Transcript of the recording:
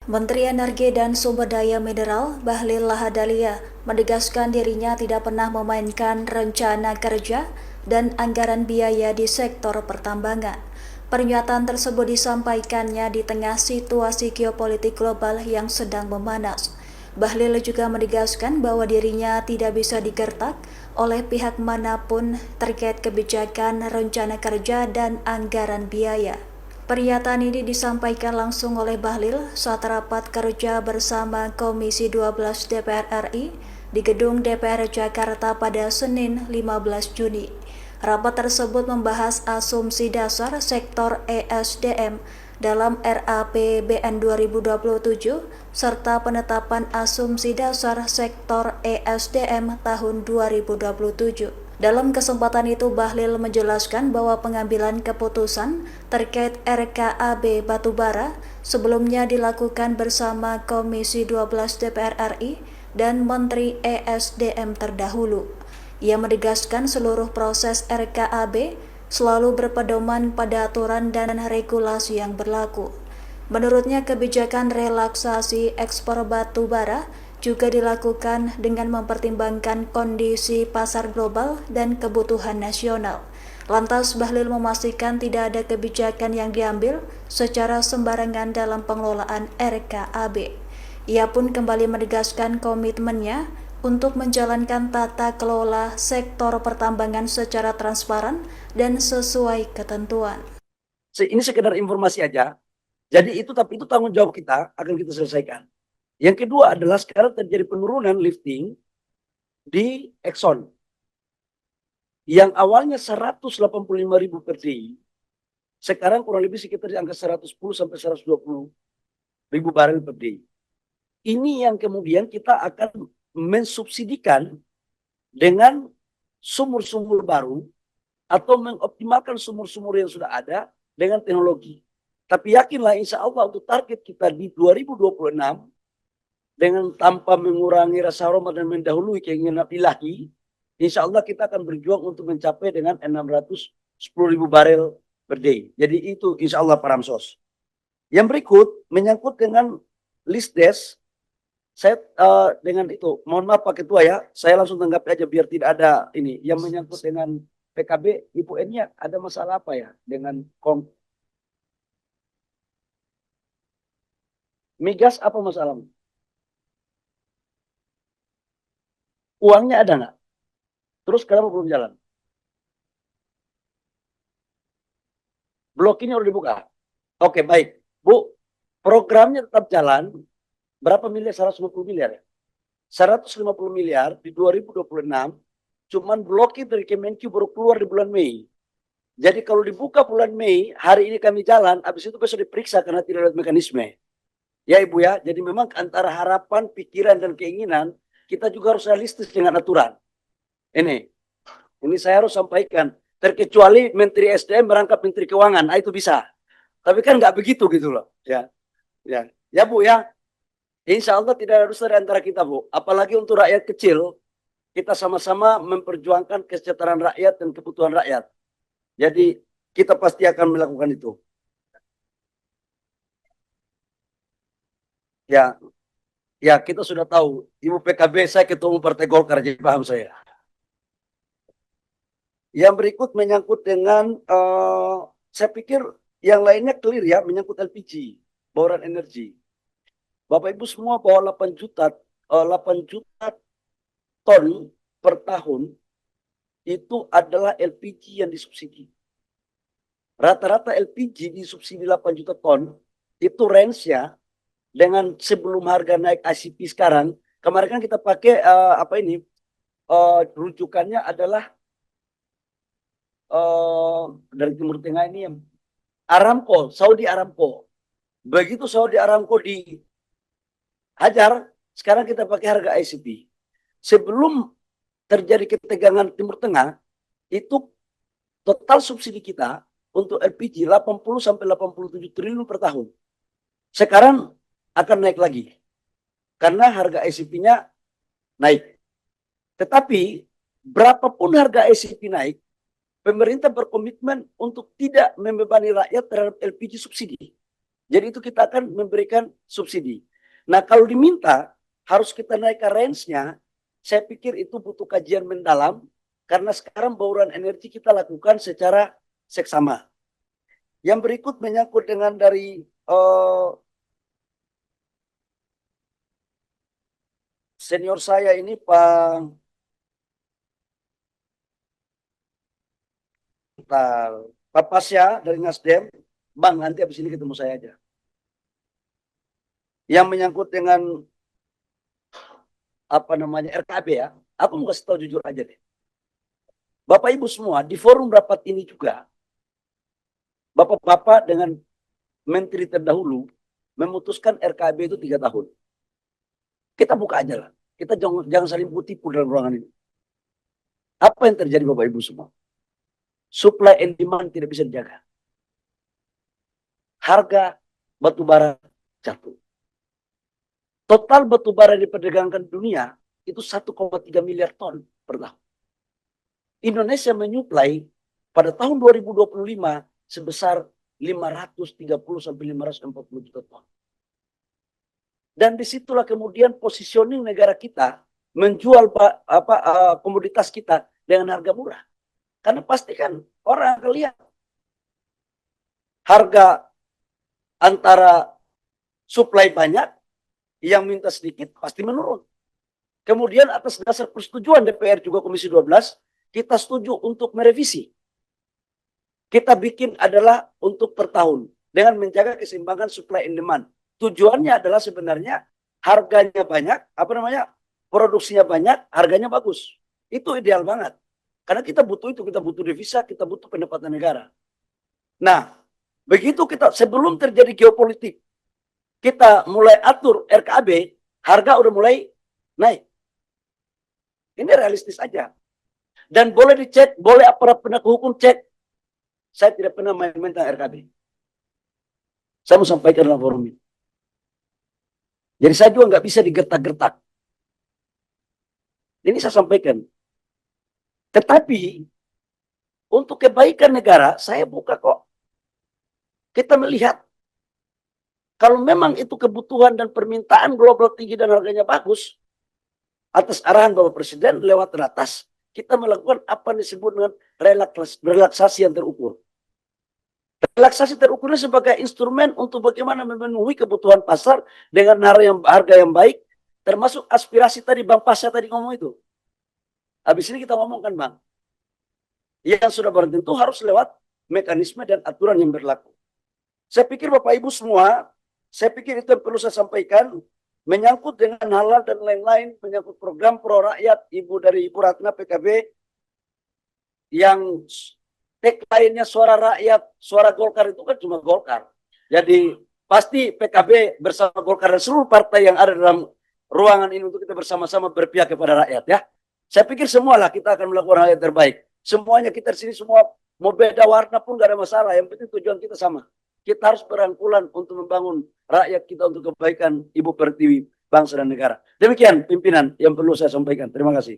Menteri Energi dan Sumber Daya Mineral Bahlil Lahadalia menegaskan dirinya tidak pernah memainkan rencana kerja dan anggaran biaya di sektor pertambangan. Pernyataan tersebut disampaikannya di tengah situasi geopolitik global yang sedang memanas. Bahlil juga menegaskan bahwa dirinya tidak bisa digertak oleh pihak manapun terkait kebijakan rencana kerja dan anggaran biaya. Pernyataan ini disampaikan langsung oleh Bahlil saat rapat kerja bersama Komisi 12 DPR RI di Gedung DPR Jakarta pada Senin 15 Juni. Rapat tersebut membahas asumsi dasar sektor ESDM dalam RAPBN 2027 serta penetapan asumsi dasar sektor ESDM tahun 2027. Dalam kesempatan itu, Bahlil menjelaskan bahwa pengambilan keputusan terkait RKAB Batubara sebelumnya dilakukan bersama Komisi 12 DPR RI dan Menteri ESDM terdahulu. Ia menegaskan seluruh proses RKAB selalu berpedoman pada aturan dan regulasi yang berlaku. Menurutnya, kebijakan relaksasi ekspor batu bara juga dilakukan dengan mempertimbangkan kondisi pasar global dan kebutuhan nasional. Lantas, Bahlil memastikan tidak ada kebijakan yang diambil secara sembarangan dalam pengelolaan RKAB. Ia pun kembali menegaskan komitmennya untuk menjalankan tata kelola sektor pertambangan secara transparan dan sesuai ketentuan. Ini sekedar informasi aja. Jadi tapi itu tanggung jawab kita akan kita selesaikan. Yang kedua adalah sekarang terjadi penurunan lifting di Exxon. Yang awalnya 185.000 per day, sekarang kurang lebih sekitar di angka 110 sampai 120.000 barel per day. Ini yang kemudian kita akan mensubsidikan dengan sumur-sumur baru atau mengoptimalkan sumur-sumur yang sudah ada dengan teknologi. Tapi yakinlah insya Allah untuk target kita di 2026 dengan tanpa mengurangi rasa hormat dan mendahului keinginan ilahi, insya Allah kita akan berjuang untuk mencapai dengan 610.000 barel per day. Jadi itu insya Allah Pak Ramsos. Yang berikut menyangkut dengan list desk, saya dengan itu, mohon maaf Pak Ketua ya, saya langsung tanggapi aja biar tidak ada ini. Yang menyangkut dengan PKB, Ibu N-nya ada masalah apa ya dengan migas apa masalahnya? Uangnya ada nggak? Terus kenapa belum jalan? Blok ini udah dibuka. Oke, baik. Bu, programnya tetap jalan. Berapa miliar? 150 miliar ya? 150 miliar di 2026. Cuman blokir dari Kemenq baru keluar di bulan Mei. Jadi kalau dibuka bulan Mei, hari ini kami jalan, habis itu besok diperiksa karena tidak ada mekanisme. Ya Ibu ya, jadi memang antara harapan, pikiran, dan keinginan, kita juga harus realistis dengan aturan. Ini saya harus sampaikan. Terkecuali Menteri SDM merangkap Menteri Keuangan, itu bisa. Tapi kan nggak begitu gitu loh. Ya Bu ya. Insya Allah tidak ada dusta di antara kita Bu. Apalagi untuk rakyat kecil, kita sama-sama memperjuangkan kesejahteraan rakyat dan kebutuhan rakyat. Jadi kita pasti akan melakukan itu. Ya kita sudah tahu. Ibu PKB saya ketua umum Partai Golkar, jadi paham saya. Yang berikut menyangkut dengan, saya pikir yang lainnya clear ya, menyangkut LPG, bauran energi. Bapak Ibu semua bahwa 8 juta ton per tahun itu adalah LPG yang disubsidi. Rata-rata LPG disubsidi 8 juta ton, itu range-nya dengan sebelum harga naik ICP sekarang. Kemarin kan kita pakai rujukannya adalah dari Timur Tengah ini yang Aramco, Saudi Aramco. Begitu Saudi Aramco dihajar, sekarang kita pakai harga ICP. Sebelum terjadi ketegangan Timur Tengah, itu total subsidi kita untuk LPG 80 sampai 87 triliun per tahun. Sekarang akan naik lagi karena harga ICP-nya naik. Tetapi berapapun harga ICP naik, pemerintah berkomitmen untuk tidak membebani rakyat terhadap LPG subsidi. Jadi itu kita akan memberikan subsidi. Nah kalau diminta harus kita naikkan range-nya, saya pikir itu butuh kajian mendalam karena sekarang bauran energi kita lakukan secara seksama. Yang berikut menyangkut dengan dari senior saya ini Pak Pasya dari Nasdem. Bang, nanti habis ini ketemu saya aja. Yang menyangkut dengan apa namanya RKB ya, aku mau kasih tahu jujur aja deh. Bapak Ibu semua di forum rapat ini juga, Bapak-bapak dengan menteri terdahulu memutuskan RKB itu 3 tahun. Kita buka aja lah. Kita jangan saling tipu dalam ruangan ini. Apa yang terjadi Bapak Ibu semua? Supply and demand tidak bisa dijaga. Harga batu bara jatuh. Total batu bara diperdagangkan dunia itu 1,3 miliar ton per tahun. Indonesia menyuplai pada tahun 2025 sebesar 530 sampai 540 juta ton. Dan disitulah kemudian positioning negara kita menjual komoditas kita dengan harga murah. Karena pasti kan orang akan lihat harga antara supply banyak, yang minta sedikit pasti menurun. Kemudian atas dasar persetujuan DPR juga Komisi 12, kita setuju untuk merevisi. Kita bikin adalah untuk per tahun dengan menjaga keseimbangan supply and demand. Tujuannya adalah sebenarnya harganya banyak, produksinya banyak, harganya bagus. Itu ideal banget. Karena kita butuh itu, kita butuh devisa, kita butuh pendapatan negara. Nah, begitu kita sebelum terjadi geopolitik, kita mulai atur RKB, harga udah mulai naik. Ini realistis aja. Dan boleh dicek, boleh aparat penegak hukum cek. Saya tidak pernah main-main tentang RKB. Saya mau sampaikan dalam forum ini. Jadi saya juga nggak bisa digertak-gertak. Ini saya sampaikan. Tetapi untuk kebaikan negara, saya buka kok. Kita melihat kalau memang itu kebutuhan dan permintaan global tinggi dan harganya bagus, atas arahan Bapak Presiden lewat teratas, kita melakukan apa yang disebut dengan relaksasi yang terukur. Relaksasi terukurnya sebagai instrumen untuk bagaimana memenuhi kebutuhan pasar dengan harga yang baik, termasuk aspirasi tadi Bang Pasya tadi ngomong itu. Habis ini kita ngomongkan Bang, yang sudah barang tentu harus lewat mekanisme dan aturan yang berlaku. Saya pikir Bapak Ibu semua, saya pikir itu yang perlu saya sampaikan, menyangkut dengan halal dan lain-lain, menyangkut program pro rakyat Ibu Ratna PKB, yang tagline-nya suara rakyat, suara Golkar itu kan cuma Golkar. Jadi pasti PKB bersama Golkar dan seluruh partai yang ada dalam ruangan ini untuk kita bersama-sama berpihak kepada rakyat ya. Saya pikir semualah kita akan melakukan hal yang terbaik. Semuanya kita di sini semua mau beda warna pun gak ada masalah. Yang penting tujuan kita sama. Kita harus berangkulan untuk membangun rakyat kita untuk kebaikan Ibu Pertiwi, bangsa dan negara. Demikian pimpinan yang perlu saya sampaikan. Terima kasih.